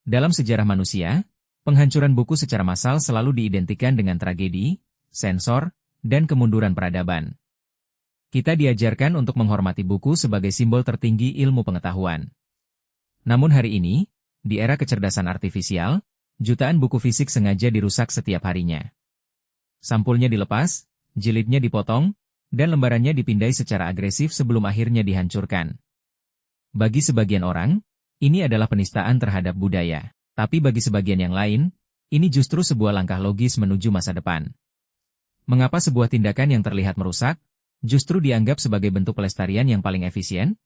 Dalam sejarah manusia, penghancuran buku secara massal selalu diidentikan dengan tragedi, sensor, dan kemunduran peradaban. Kita diajarkan untuk menghormati buku sebagai simbol tertinggi ilmu pengetahuan. Namun hari ini, di era kecerdasan artifisial, jutaan buku fisik sengaja dirusak setiap harinya. Sampulnya dilepas, jilidnya dipotong, dan lembarannya dipindai secara agresif sebelum akhirnya dihancurkan. Bagi sebagian orang, ini adalah penistaan terhadap budaya. Tapi bagi sebagian yang lain, ini justru sebuah langkah logis menuju masa depan. Mengapa sebuah tindakan yang terlihat merusak, justru dianggap sebagai bentuk pelestarian yang paling efisien?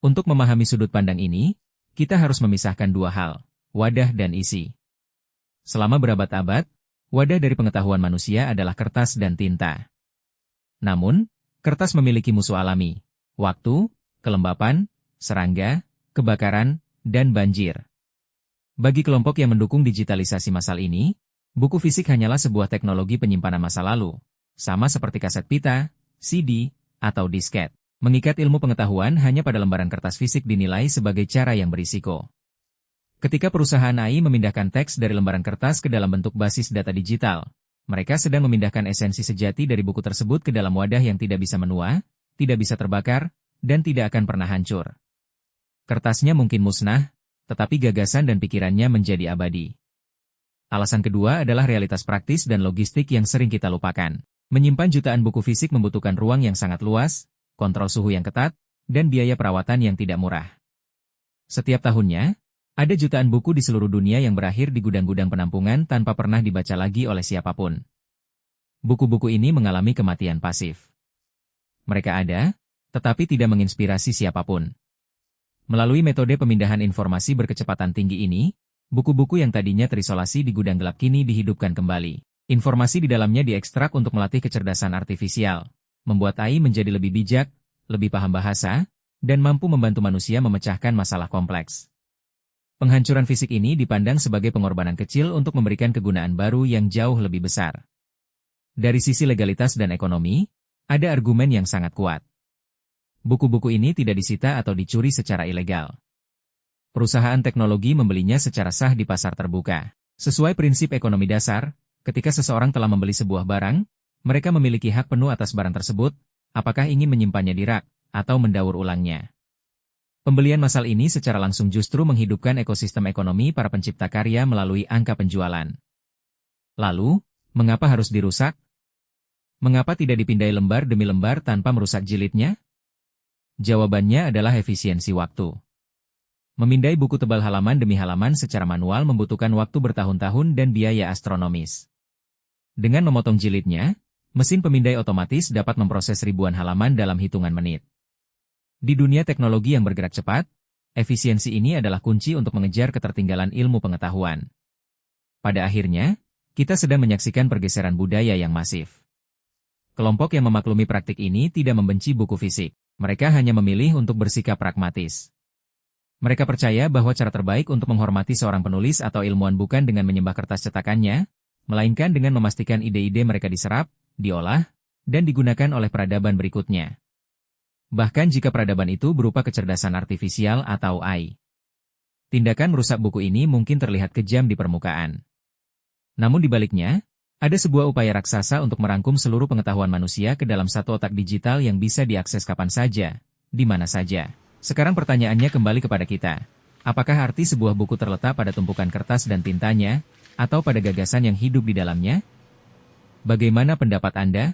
Untuk memahami sudut pandang ini, kita harus memisahkan dua hal, wadah dan isi. Selama berabad-abad, wadah dari pengetahuan manusia adalah kertas dan tinta. Namun, kertas memiliki musuh alami, waktu, kelembapan, serangga, kebakaran, dan banjir. Bagi kelompok yang mendukung digitalisasi massal ini, buku fisik hanyalah sebuah teknologi penyimpanan masa lalu, sama seperti kaset pita, CD, atau disket. Mengikat ilmu pengetahuan hanya pada lembaran kertas fisik dinilai sebagai cara yang berisiko. Ketika perusahaan AI memindahkan teks dari lembaran kertas ke dalam bentuk basis data digital, mereka sedang memindahkan esensi sejati dari buku tersebut ke dalam wadah yang tidak bisa menua, tidak bisa terbakar, dan tidak akan pernah hancur. Kertasnya mungkin musnah, tetapi gagasan dan pikirannya menjadi abadi. Alasan kedua adalah realitas praktis dan logistik yang sering kita lupakan. Menyimpan jutaan buku fisik membutuhkan ruang yang sangat luas, kontrol suhu yang ketat, dan biaya perawatan yang tidak murah. Setiap tahunnya, ada jutaan buku di seluruh dunia yang berakhir di gudang-gudang penampungan tanpa pernah dibaca lagi oleh siapapun. Buku-buku ini mengalami kematian pasif. Mereka ada, tetapi tidak menginspirasi siapapun. Melalui metode pemindahan informasi berkecepatan tinggi ini, buku-buku yang tadinya terisolasi di gudang gelap kini dihidupkan kembali. Informasi di dalamnya diekstrak untuk melatih kecerdasan artifisial, membuat AI menjadi lebih bijak, lebih paham bahasa, dan mampu membantu manusia memecahkan masalah kompleks. Penghancuran fisik ini dipandang sebagai pengorbanan kecil untuk memberikan kegunaan baru yang jauh lebih besar. Dari sisi legalitas dan ekonomi, ada argumen yang sangat kuat. Buku-buku ini tidak disita atau dicuri secara ilegal. Perusahaan teknologi membelinya secara sah di pasar terbuka. Sesuai prinsip ekonomi dasar, ketika seseorang telah membeli sebuah barang, mereka memiliki hak penuh atas barang tersebut, apakah ingin menyimpannya di rak, atau mendaur ulangnya. Pembelian massal ini secara langsung justru menghidupkan ekosistem ekonomi para pencipta karya melalui angka penjualan. Lalu, mengapa harus dirusak? Mengapa tidak dipindai lembar demi lembar tanpa merusak jilidnya? Jawabannya adalah efisiensi waktu. Memindai buku tebal halaman demi halaman secara manual membutuhkan waktu bertahun-tahun dan biaya astronomis. Dengan memotong jilidnya, mesin pemindai otomatis dapat memproses ribuan halaman dalam hitungan menit. Di dunia teknologi yang bergerak cepat, efisiensi ini adalah kunci untuk mengejar ketertinggalan ilmu pengetahuan. Pada akhirnya, kita sedang menyaksikan pergeseran budaya yang masif. Kelompok yang memaklumi praktik ini tidak membenci buku fisik. Mereka hanya memilih untuk bersikap pragmatis. Mereka percaya bahwa cara terbaik untuk menghormati seorang penulis atau ilmuwan bukan dengan menyembah kertas cetakannya, melainkan dengan memastikan ide-ide mereka diserap, diolah, dan digunakan oleh peradaban berikutnya. Bahkan jika peradaban itu berupa kecerdasan artifisial atau AI. Tindakan merusak buku ini mungkin terlihat kejam di permukaan. Namun di baliknya, ada sebuah upaya raksasa untuk merangkum seluruh pengetahuan manusia ke dalam satu otak digital yang bisa diakses kapan saja, di mana saja. Sekarang pertanyaannya kembali kepada kita. Apakah arti sebuah buku terletak pada tumpukan kertas dan tintanya, atau pada gagasan yang hidup di dalamnya? Bagaimana pendapat Anda?